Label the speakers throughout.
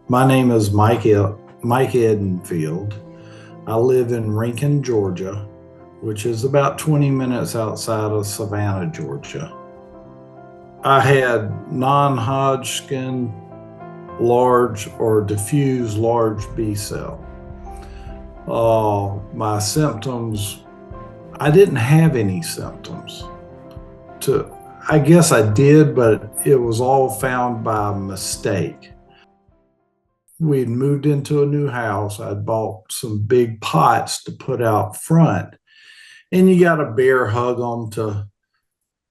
Speaker 1: My name is Mike Edenfield. I live in Rankin, Georgia, which is about 20 minutes outside of Savannah, Georgia. I had non-Hodgkin large or diffuse large B cell. My symptoms, I didn't have any symptoms. I guess I did, but it was all found by mistake. We had moved into a new house. I'd bought some big pots to put out front, and you got to bear hug them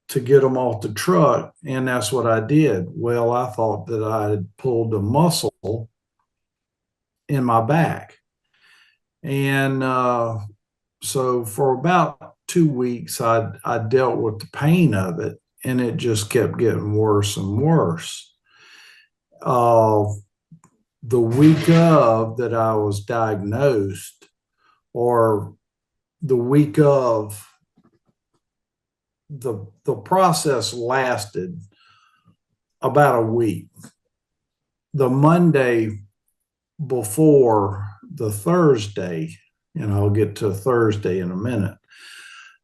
Speaker 1: to get them off the truck, and that's what I did. Well, I thought that I had pulled a muscle in my back, and so for about 2 weeks, I dealt with the pain of it, and it just kept getting worse and worse. The week of that I was diagnosed, or the week of, the process lasted about a week. The Monday before the Thursday, and I'll get to Thursday in a minute,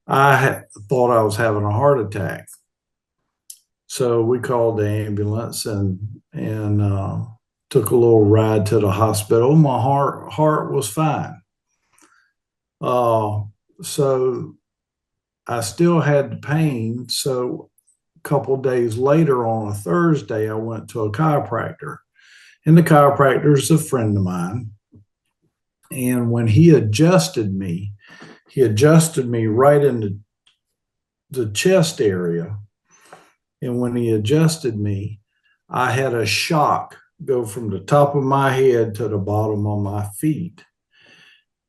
Speaker 1: thought I was having a heart attack. So we called the ambulance and took a little ride to the hospital. My heart was fine. So I still had the pain. So a couple of days later on a Thursday, I went to a chiropractor. And the chiropractor is a friend of mine. And when he adjusted me right in the chest area. And when he adjusted me, I had a shock go from the top of my head to the bottom of my feet.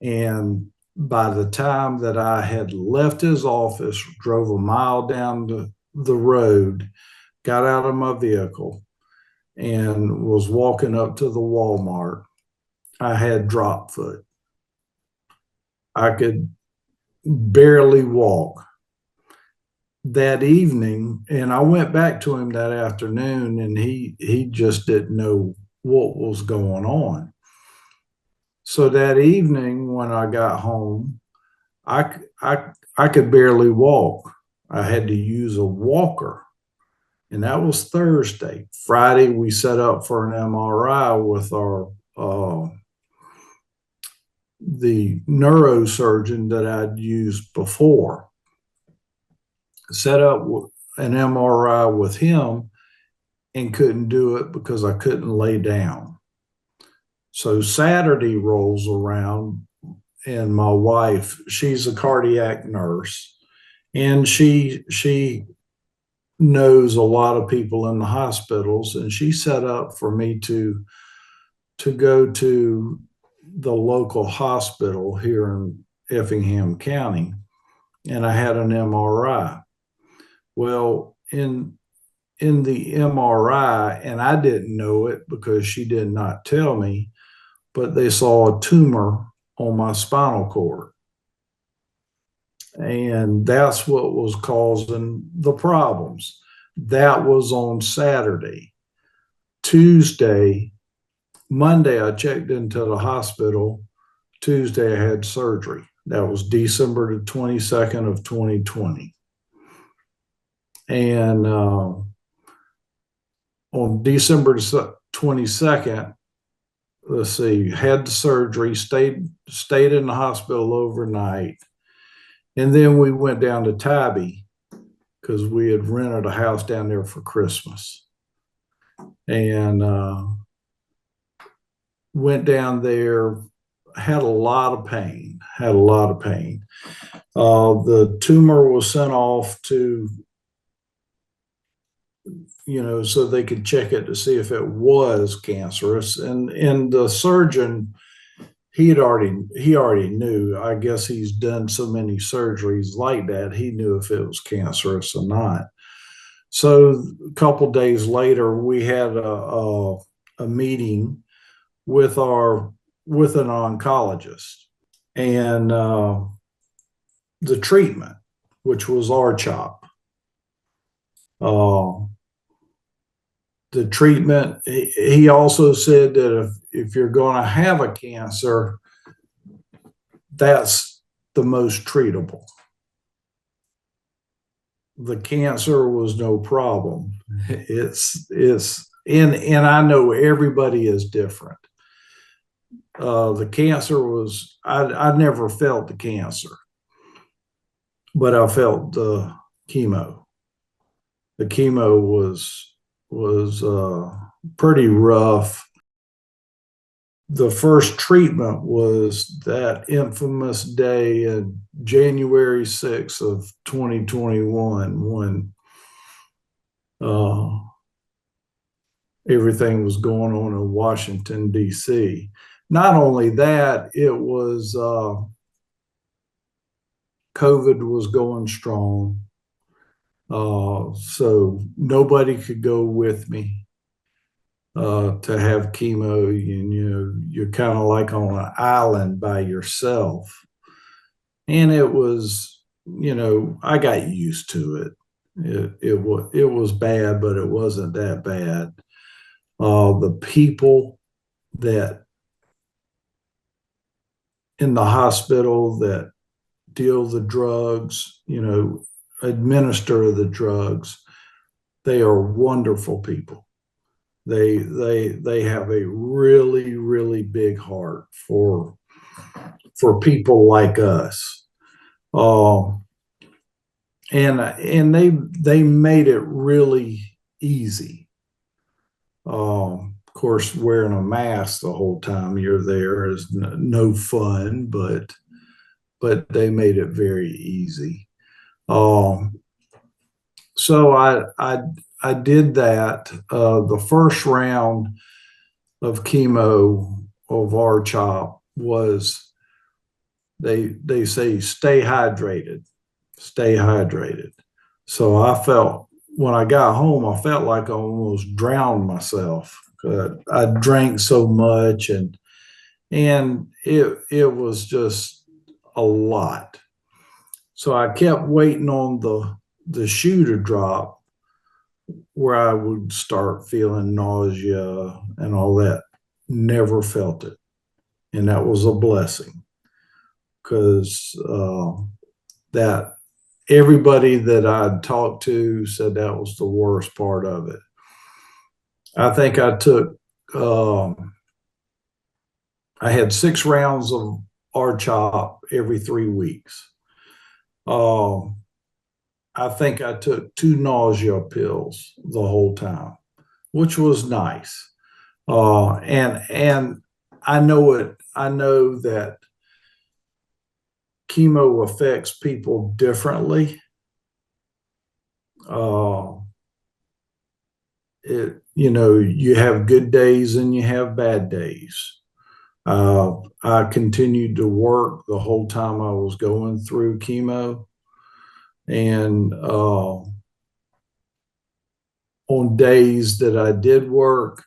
Speaker 1: And by the time that I had left his office, drove a mile down the road, got out of my vehicle, and was walking up to the Walmart, I had drop foot. I could barely walk. That evening, and I went back to him that afternoon, and he just didn't know what was going on. So that evening when I got home, I could barely walk. I had to use a walker, and that was Thursday. Friday we set up for an MRI with our the neurosurgeon that I'd used before. Set up an MRI with him and couldn't do it because I couldn't lay down. So Saturday rolls around, and my wife, she's a cardiac nurse, and she knows a lot of people in the hospitals, and she set up for me to go to the local hospital here in Effingham County, and I had an MRI. Well, in the MRI, and I didn't know it because she did not tell me, but they saw a tumor on my spinal cord. And that's what was causing the problems. That was on Saturday. Monday, I checked into the hospital. Tuesday, I had surgery. That was December the 22nd of 2020. And on December 22nd, let's see, had the surgery, stayed in the hospital overnight. And then we went down to Tybee because we had rented a house down there for Christmas. And went down there, had a lot of pain. The tumor was sent off to, so they could check it to see if it was cancerous. And the surgeon, he already knew. I guess he's done so many surgeries like that. He knew if it was cancerous or not. So a couple days later, we had a meeting with an oncologist, and the treatment, which was R-CHOP. the treatment, he also said that if you're going to have a cancer, that's the most treatable. The cancer was no problem. And I know everybody is different. The cancer was, I never felt the cancer, but I felt the chemo. The chemo was pretty rough. The first treatment was that infamous day in January 6th of 2021 when everything was going on in Washington, D.C. Not only that, it was COVID was going strong. So nobody could go with me to have chemo. You're kind of like on an island by yourself. And it was, I got used to it. It was bad, but it wasn't that bad. The people that in the hospital that deal the drugs, administer the drugs, they are wonderful people. They have a really, really big heart for people like us. And they made it really easy. Of course, wearing a mask the whole time you're there is no fun, but they made it very easy. So I did that. The first round of chemo of R-CHOP was they say stay hydrated. So I felt when I got home, I felt like I almost drowned myself. I drank so much and it was just a lot. So I kept waiting on the shoe to drop where I would start feeling nausea and all that. Never felt it. And that was a blessing because that everybody that I'd talked to said that was the worst part of it. I think I took, I had 6 rounds of R-CHOP every 3 weeks. I think I took 2 nausea pills the whole time, which was nice. And I know it. I know that chemo affects people differently. You have good days and you have bad days. I continued to work the whole time I was going through chemo. And on days that I did work,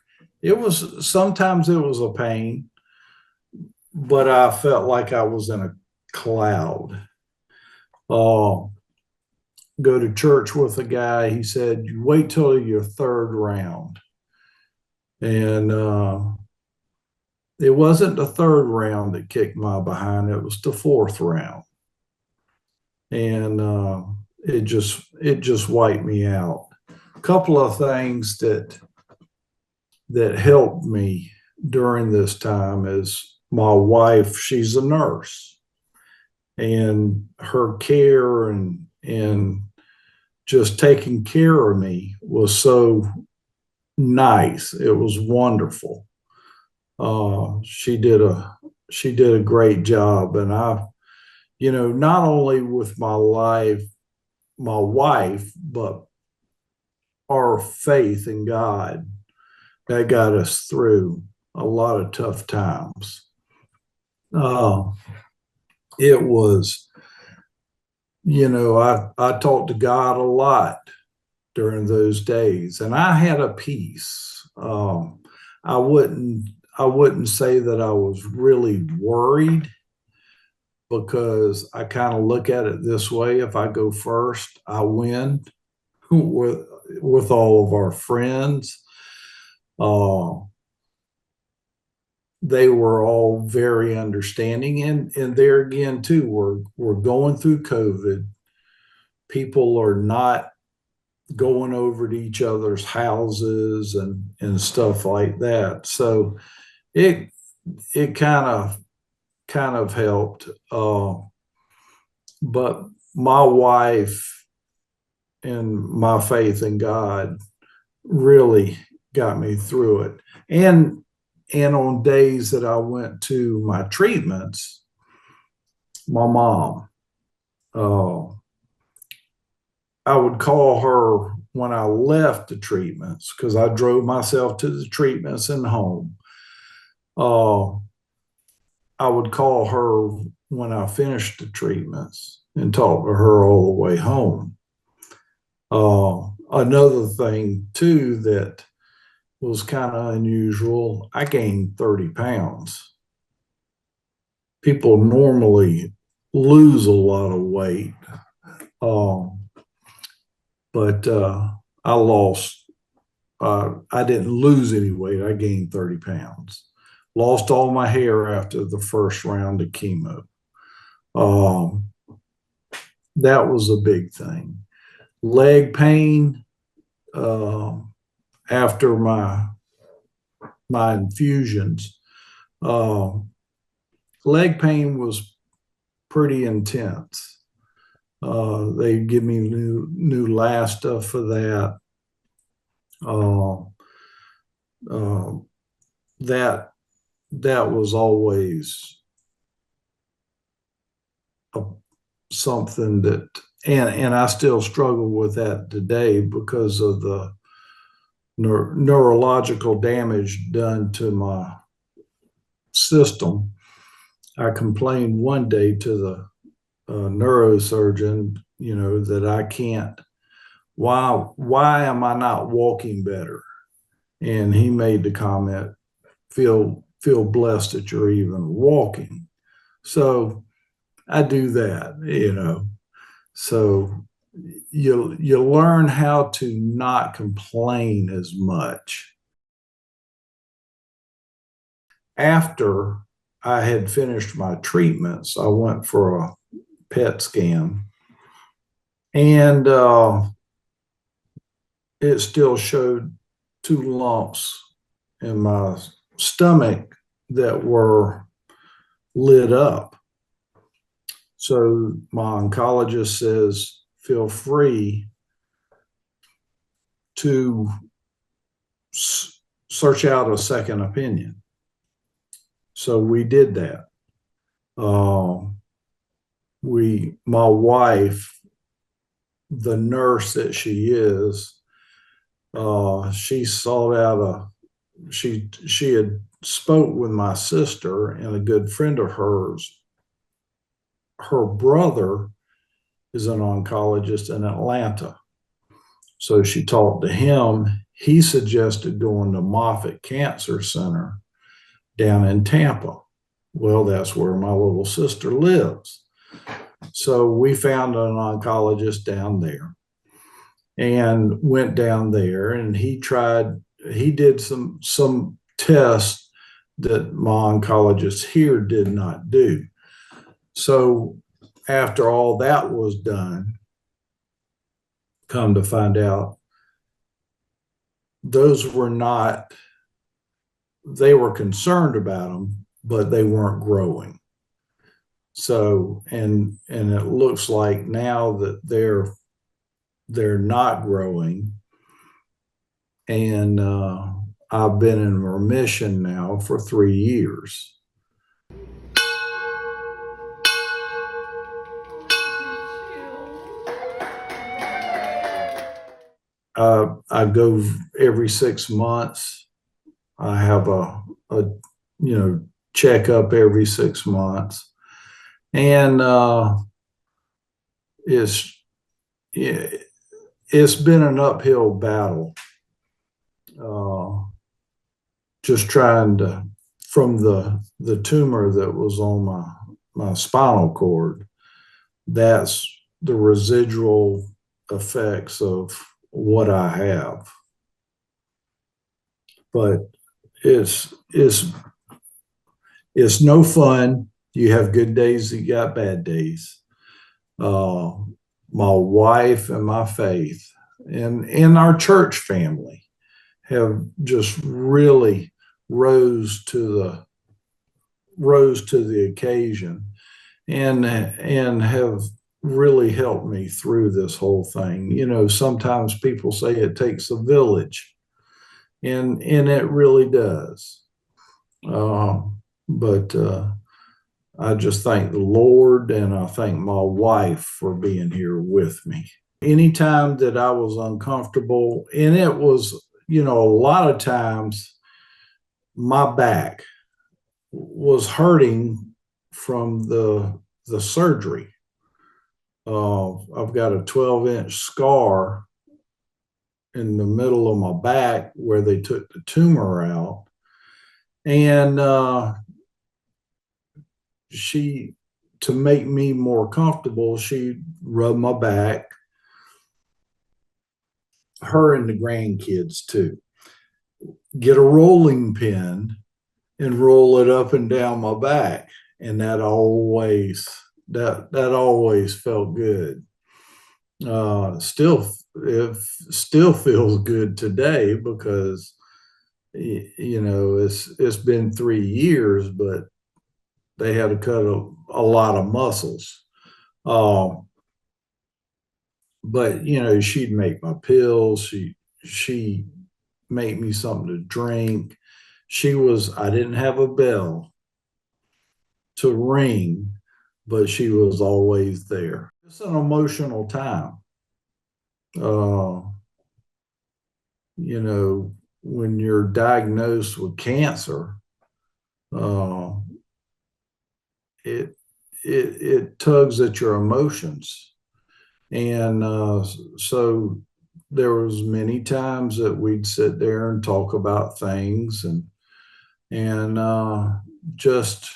Speaker 1: sometimes it was a pain, but I felt like I was in a cloud. Go to church with a guy. He said, "You wait till your 3rd round." And it wasn't the 3rd round that kicked my behind. It was the 4th round. And it just wiped me out. A couple of things that helped me during this time is my wife. She's a nurse, and her care and just taking care of me was so nice. It was wonderful. She did a great job, and not only with my wife, but our faith in God that got us through a lot of tough times. It was, I talked to God a lot during those days, and I had a peace. I wouldn't say that I was really worried, because I kind of look at it this way: if I go first, I win with all of our friends. Uh, they were all very understanding, and there again too, we're going through COVID. People are not going over to each other's houses and stuff like that. So it it kind of helped. But my wife and my faith in God really got me through it. And on days that I went to my treatments, my mom, uh, I would call her when I left the treatments because I drove myself to the treatments and home. Uh, I would call her when I finished the treatments and talk to her all the way home. Another thing, too, that was kind of unusual, I gained 30 pounds. People normally lose a lot of weight, um, but I lost, I didn't lose any weight. I gained 30 pounds. Lost all my hair after the first round of chemo. Um, that was a big thing. Leg pain uh, after my infusions. Uh, leg pain was pretty intense. They give me new Lasta for that. Uh, uh, that that was always a, something that, and I still struggle with that today because of the neurological damage done to my system. I complained one day to the neurosurgeon, that I can't. Why am I not walking better? And he made the comment, feel blessed that you're even walking. So I do that. So you learn how to not complain as much. After I had finished my treatments, I went for a PET scan, and it still showed two lumps in my stomach that were lit up. So my oncologist says, feel free to search out a second opinion. So we did that. My wife, the nurse that she is, she sought out she had spoke with my sister and a good friend of hers. Her brother is an oncologist in Atlanta. So she talked to him. He suggested going to Moffitt Cancer Center down in Tampa. Well, that's where my little sister lives. So we found an oncologist down there and went down there, and he did some tests that my oncologist here did not do. So after all that was done, come to find out, those were not, they were concerned about them, but they weren't growing. So, and it looks like now that they're not growing, and I've been in remission now for 3 years. I go every 6 months. I have a checkup every 6 months, and it's it's been an uphill battle. Just trying to, from the tumor that was on my spinal cord, that's the residual effects of what I have. but it's it's it's no fun. You have good days, you got bad days. Uh, my wife and my faith and our church family have just really rose to the rose to the occasion and have really helped me through this whole thing. You know, sometimes people say it takes a village, and it really does. Uh, but I just thank the Lord and I thank my wife for being here with me. Anytime that I was uncomfortable, and it was, you know, a lot of times my back was hurting from the surgery. I've got a 12-inch scar in the middle of my back where they took the tumor out, and she, to make me more comfortable, she rubbed my back, her and the grandkids too. Get a rolling pin and roll it up and down my back, and that always felt good. Still, it still feels good today because you know it's been 3 years, but they had to cut a lot of muscles. Um, but you know, she'd make my pills. She made me something to drink. I didn't have a bell to ring, but she was always there. It's an emotional time. Uh, you know, when you're diagnosed with cancer, uh, it it tugs at your emotions, and so there was many times that we'd sit there and talk about things and just,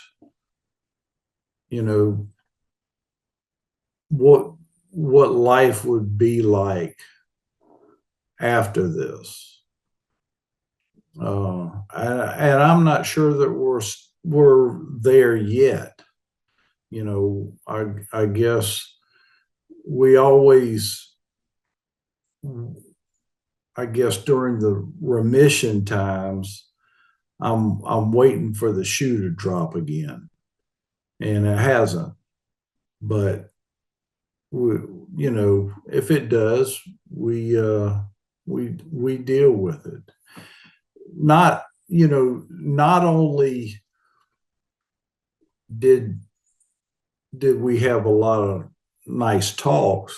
Speaker 1: you know, what life would be like after this. And I'm not sure that we're there yet. You know, I guess we always, I guess during the remission times, I'm waiting for the shoe to drop again, and it hasn't. But we, you know, if it does, we deal with it. Not, you know, not only did we have a lot of nice talks,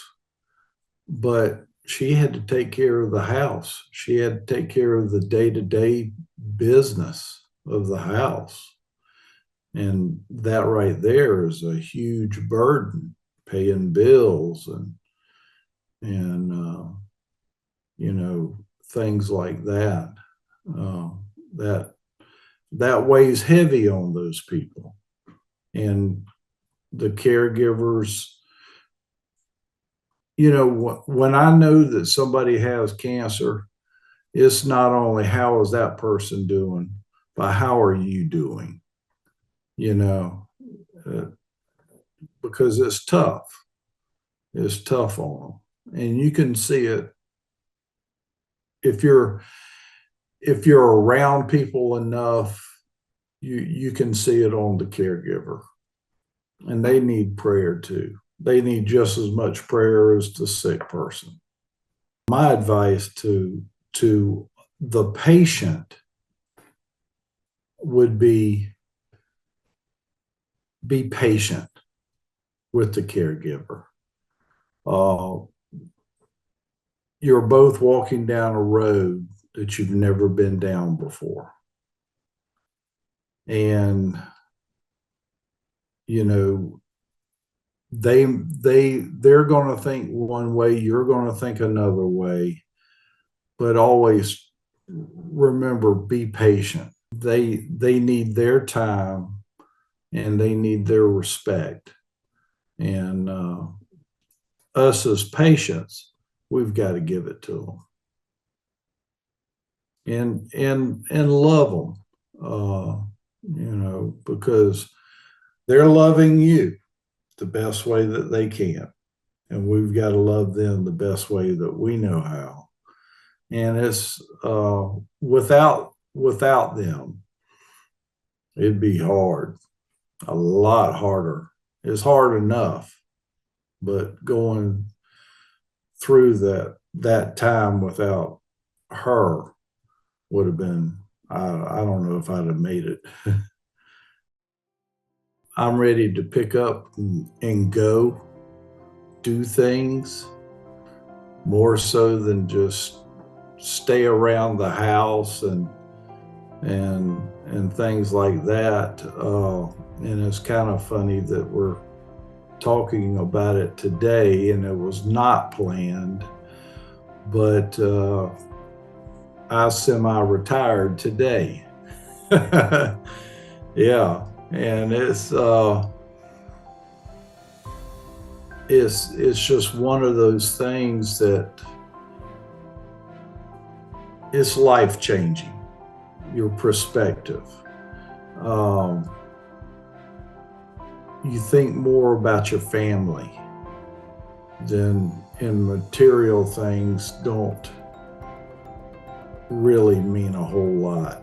Speaker 1: but she had to take care of the house. She had to take care of the day-to-day business of the house. And that right there is a huge burden, paying bills and you know, things like that. Uh, that that weighs heavy on those people. And the caregivers, you know, when I know that somebody has cancer, it's not only how is that person doing, but how are you doing, you know, uh, because it's tough. It's tough on them. And you can see it if you're around people enough, you can see it on the caregiver. And they need prayer too. They need just as much prayer as the sick person. My advice to the patient would be patient with the caregiver. Uh, you're both walking down a road that you've never been down before. And, you know, they're going to think one way, you're going to think another way, but always remember, be patient. They need their time and they need their respect. And us as patients, we've got to give it to them. and love them, because they're loving you the best way that they can, and we've got to love them the best way that we know how. And it's without them, it'd be hard, a lot harder. It's hard enough, but going through that time without her would have been, I don't know if I'd have made it. I'm ready to pick up and go do things more so than just stay around the house and things like that. And it's kind of funny that we're talking about it today, and it was not planned, but I semi-retired today. Yeah, and it's just one of those things that it's life-changing, your perspective. You think more about your family than in material things don't really mean a whole lot.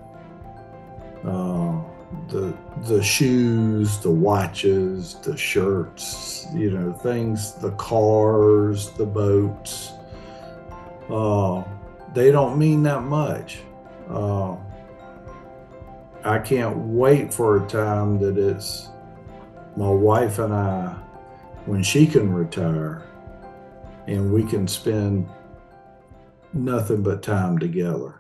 Speaker 1: The shoes, the watches, the shirts, things, the cars, the boats, they don't mean that much. I can't wait for a time that it's my wife and I, when she can retire and we can spend nothing but time together.